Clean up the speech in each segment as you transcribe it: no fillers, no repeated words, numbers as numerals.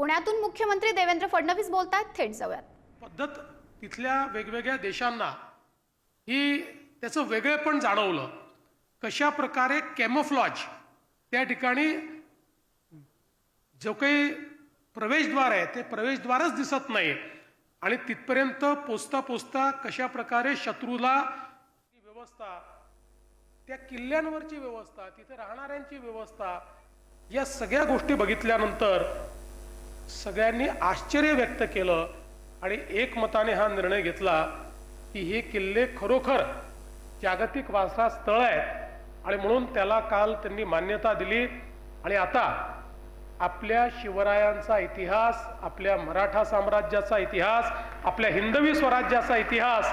पुण्यातून मुख्यमंत्री देवेंद्र फडणवीस बोलतात, थेट जाऊयात. पद्धत तिथल्या वेगवेगळ्या देशांना ही त्याचं वेगळेपण जाणवलं. कशा प्रकारे कॅमोफ्लॉज त्या ठिकाणी जो काही प्रवेशद्वार आहे ते प्रवेशद्वारच दिसत नाही आणि तिथपर्यंत पोचता पोचता कशा प्रकारे शत्रूला व्यवस्था, त्या किल्ल्यांवरची व्यवस्था, तिथे राहणाऱ्यांची व्यवस्था, या सगळ्या गोष्टी बघितल्यानंतर सगळ्यांनी आश्चर्य व्यक्त केलं आणि एकमताने हा निर्णय घेतला की हे किल्ले खरोखर जागतिक वारसा स्थळ आहेत आणि म्हणून त्याला काल त्यांनी मान्यता दिली. आणि आता आपल्या शिवरायांचा इतिहास, आपल्या मराठा साम्राज्याचा इतिहास, आपल्या हिंदवी स्वराज्याचा इतिहास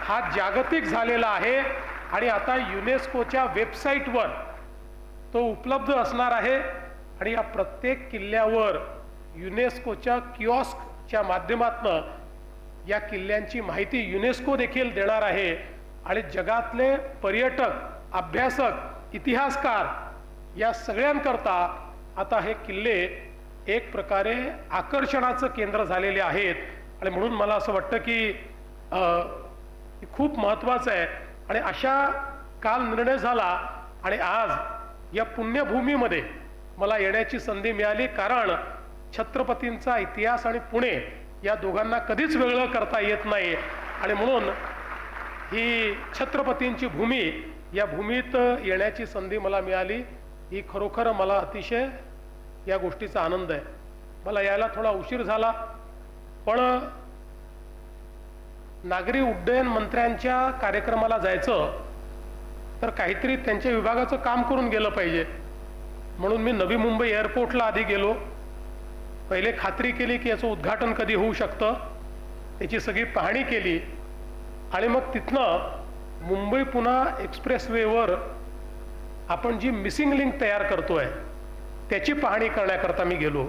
हा जागतिक झालेला आहे आणि आता युनेस्कोच्या वेबसाईटवर तो उपलब्ध असणार आहे. आणि या प्रत्येक किल्ल्यावर युनेस्कोच्या किऑस्कच्या माध्यमातून या किल्ल्यांची माहिती युनेस्को देखील देणार आहे आणि जगातले पर्यटक, अभ्यासक, इतिहासकार या सगळ्यांकरता आता हे किल्ले एक प्रकारे आकर्षणाचं केंद्र झालेले आहेत. आणि म्हणून मला असं वाटतं की खूप महत्त्वाचं आहे. आणि अशा काल निर्णय झाला आणि आज या पुण्यभूमीमध्ये मला येण्याची संधी मिळाली, कारण छत्रपतींचा इतिहास आणि पुणे या दोघांना कधीच वेगळं करता येत नाही. आणि म्हणून ही छत्रपतींची भूमी, या भूमीत येण्याची संधी मला मिळाली, ही खरोखर मला अतिशय या गोष्टीचा आनंद आहे. मला यायला थोडा उशीर झाला, पण नागरी उड्डयन मंत्र्यांच्या कार्यक्रमाला जायचं तर काहीतरी त्यांच्या विभागाचं काम करून गेलं पाहिजे. म्हणून मी नवी मुंबई एअरपोर्टला आधी गेलो, पहिले खात्री केली की याचं उद्घाटन कधी होऊ शकतं, त्याची सगळी पाहणी केली आणि मग तिथनं मुंबई पुणे एक्सप्रेसवेवर आपण जी मिसिंग लिंक तयार करतोय त्याची पाहणी करण्याकरता मी गेलो.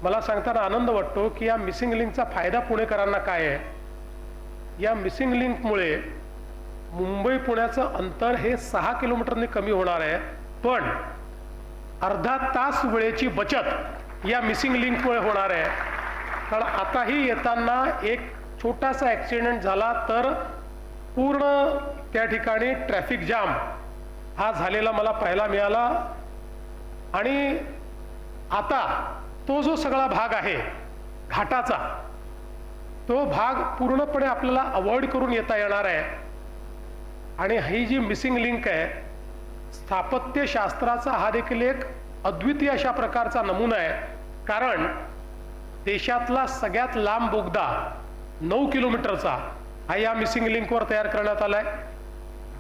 मला सांगताना आनंद वाटतो की या मिसिंग लिंकचा फायदा पुणेकरांना काय आहे. या मिसिंग लिंकमुळे मुंबई पुण्याचं अंतर हे 6 किलोमीटरने कमी होणार आहे, पण अर्धा तास वेळेची बचत या मिसिंग लिंकमुळे होणार आहे. कारण आताही येताना एक छोटासा ॲक्सिडेंट झाला तर पूर्ण त्या ठिकाणी ट्रॅफिक जाम हा झालेला मला पाहायला मिळाला. आणि आता तो जो सगळा भाग आहे घाटाचा, तो भाग पूर्णपणे आपल्याला अवॉइड करून येता येणार आहे. आणि ही जी मिसिंग लिंक आहे, स्थापत्यशास्त्राचा हा देखील एक अद्वितीय अशा प्रकारचा नमुना आहे. कारण देशातला सगळ्यात लांब बोगदा 9 किलोमीटरचा हा या मिसिंग लिंकवर तयार करण्यात आलाय.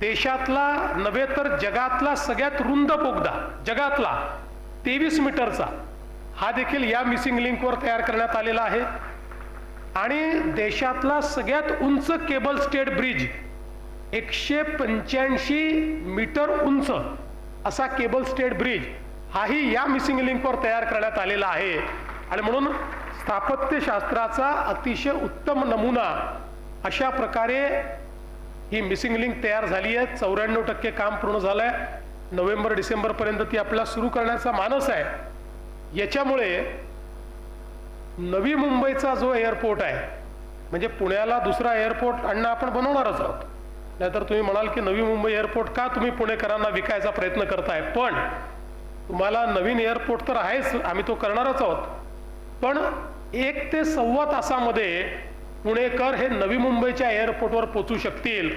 देशातला नव्हे तर जगातला सगळ्यात रुंद बोगदा, जगातला 23 मीटरचा, हा देखील या मिसिंग लिंकवर तयार करण्यात आलेला आहे. आणि देशातला सगळ्यात उंच केबल स्टेड ब्रिज, 185 मीटर उंच असा केबल स्टेड ब्रिज हाही या मिसिंग लिंकवर तयार करण्यात आलेला आहे. आणि म्हणून स्थापत्यशास्त्राचा अतिशय उत्तम नमुना अशा प्रकारे ही मिसिंग लिंक तयार झाली आहे. 94% काम पूर्ण झालंय. नोव्हेंबर-डिसेंबर पर्यंत ती आपल्याला सुरू करण्याचा मानस आहे. याच्यामुळे नवी मुंबईचा जो एअरपोर्ट आहे, म्हणजे पुण्याला दुसरा एअरपोर्ट आणणं आपण बनवणारच आहोत. नाहीतर तुम्ही म्हणाल की नवी मुंबई एअरपोर्ट का तुम्ही पुणेकरांना विकायचा प्रयत्न करताय. पण तुम्हाला नवीन एअरपोर्ट तर आहेच, आम्ही तो करणारच आहोत. पण 1 ते 1.25 तासामध्ये पुणेकर हे नवी मुंबईच्या एअरपोर्टवर पोहोचू शकतील.